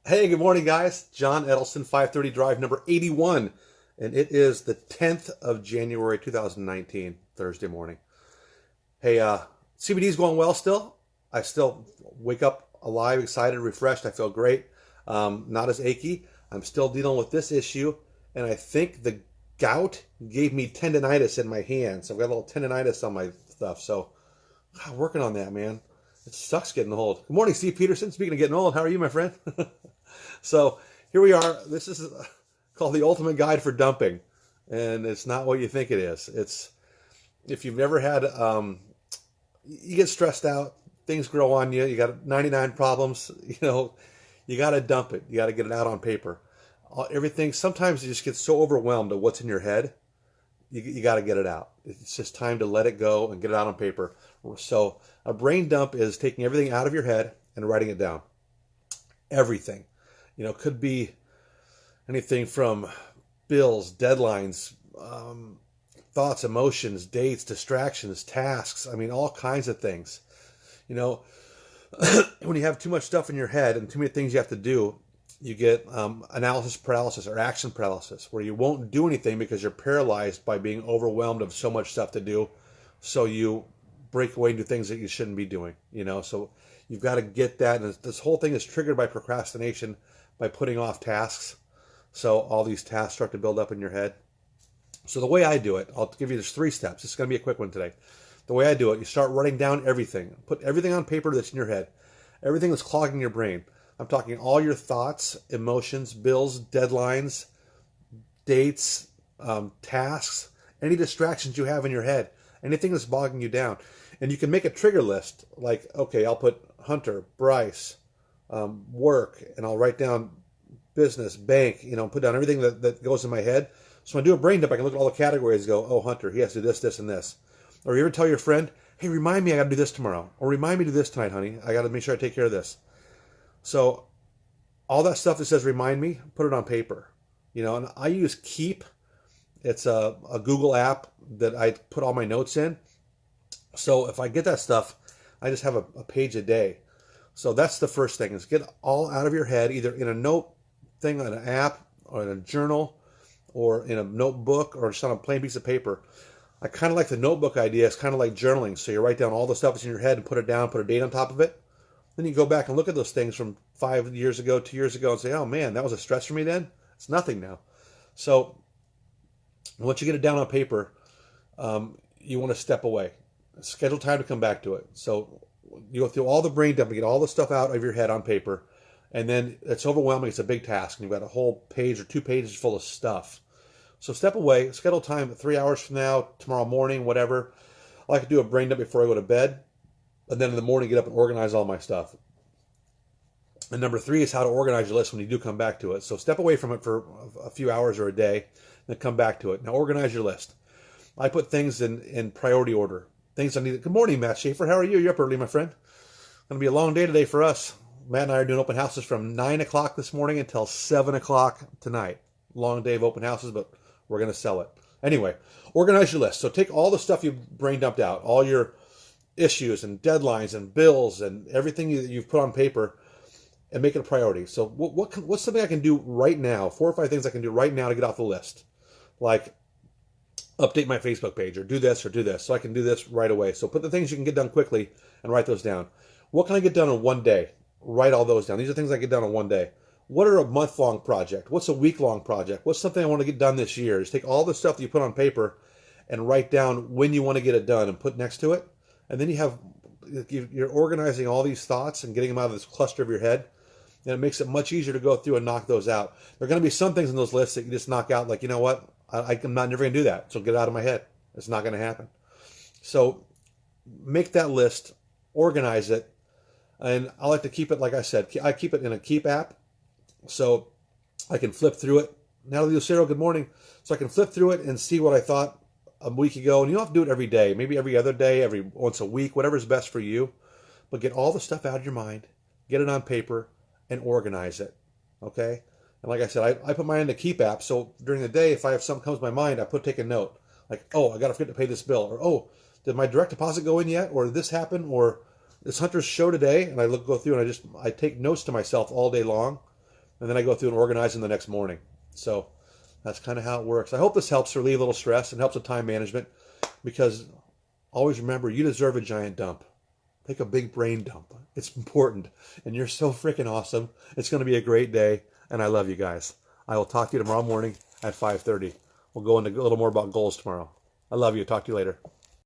Hey, good morning, guys. John Edelson, 530 Drive, number 81. And it is the 10th of January, 2019, Thursday morning. Hey, CBD's going well still. I still wake up alive, excited, refreshed. I feel great. Not as achy. I'm still dealing with this issue. And I think the gout gave me tendonitis in my hands. I've got a little tendonitis on my stuff. So, working on that, man. It sucks getting old. Good morning, Steve Peterson. Speaking of getting old, how are you, my friend? So here we are. This is called the ultimate guide for dumping, and it's not what you think it is. It's if you've never had, you get stressed out, things grow on you. You got 99 problems. You got to dump it. You got to get it out on paper. Everything. Sometimes you just get so overwhelmed of what's in your head. You got to get it out. It's just time to let it go and get it out on paper. So a brain dump is taking everything out of your head and writing it down. Everything. Could be anything from bills, deadlines, thoughts, emotions, dates, distractions, tasks. I mean, all kinds of things. When you have too much stuff in your head and too many things you have to do, you get analysis paralysis or action paralysis, where you won't do anything because you're paralyzed by being overwhelmed of so much stuff to do. So you break away and do things that you shouldn't be doing. So you've got to get that. And this whole thing is triggered by procrastination, by putting off tasks. So all these tasks start to build up in your head. So the way I do it, I'll give you just 3 steps. It's going to be a quick one today. The way I do it, you start writing down everything. Put everything on paper that's in your head. Everything that's clogging your brain. I'm talking all your thoughts, emotions, bills, deadlines, dates, tasks, any distractions you have in your head, anything that's bogging you down. And you can make a trigger list like, okay, I'll put Hunter, Bryce, work, and I'll write down business, bank, put down everything that goes in my head. So when I do a brain dump, I can look at all the categories and go, oh, Hunter, he has to do this, this, and this. Or you ever tell your friend, hey, remind me I got to do this tomorrow. Or remind me to do this tonight, honey. I got to make sure I take care of this. So all that stuff that says remind me, put it on paper. And I use Keep. It's a Google app that I put all my notes in. So if I get that stuff, I just have a page a day. So that's the first thing, is get all out of your head, either in a note thing on an app or in a journal or in a notebook or just on a plain piece of paper. I kind of like the notebook idea. It's kind of like journaling. So you write down all the stuff that's in your head and put it down, put a date on top of it. Then you go back and look at those things from 5 years ago, 2 years ago, and say, oh man, that was a stress for me then. It's nothing now. So once you get it down on paper, you want to step away. Schedule time to come back to it. So you go through all the brain dump, get all the stuff out of your head on paper, and then it's overwhelming. It's a big task, and you've got a whole page or 2 pages full of stuff. So step away, schedule time 3 hours from now, tomorrow morning, whatever. I like to do a brain dump before I go to bed, and then in the morning get up and organize all my stuff. And number 3 is how to organize your list when you do come back to it. So step away from it for a few hours or a day, then come back to it. Now organize your list. I put things in priority order. Things I need. Good morning, Matt Schaefer. How are you? You're up early, my friend. Going to be a long day today for us. Matt and I are doing open houses from 9 o'clock this morning until 7 o'clock tonight. Long day of open houses, but we're going to sell it. Anyway, organize your list. So take all the stuff you've brain dumped out, all your issues and deadlines and bills and everything you've put on paper, and make it a priority. So what's something I can do right now? 4 or 5 things I can do right now to get off the list. Like update my Facebook page or do this or do this. So I can do this right away. So put the things you can get done quickly and write those down. What can I get done in one day? Write all those down. These are things I get done in one day. What are a month-long project? What's a week-long project? What's something I want to get done this year? Just take all the stuff that you put on paper and write down when you want to get it done and put next to it. And then you're organizing all these thoughts and getting them out of this cluster of your head. And it makes it much easier to go through and knock those out. There are going to be some things in those lists that you just knock out, like, you know what? I'm never going to do that. So get it out of my head. It's not going to happen. So make that list, organize it. And I like to keep it, like I said, I keep it in a Keep app. So I can flip through it. Natalie Lucero, good morning. So I can flip through it and see what I thought a week ago. And you don't have to do it every day. Maybe every other day, every once a week, whatever's best for you. But get all the stuff out of your mind. Get it on paper and organize it. Okay? And like I said, I put mine in the Keep app. So during the day, if I have something comes to my mind, I take a note. Like, oh, I got to forget to pay this bill. Or, oh, did my direct deposit go in yet? Or did this happen? Or this Hunter's show today? And I go through and I take notes to myself all day long. and then I go through and organize them the next morning. So that's kind of how it works. I hope this helps relieve a little stress and helps with time management, because always remember, you deserve a giant dump. Take a big brain dump. It's important. And you're so freaking awesome. It's going to be a great day. And I love you guys. I will talk to you tomorrow morning at 5:30. We'll go into a little more about goals tomorrow. I love you. Talk to you later.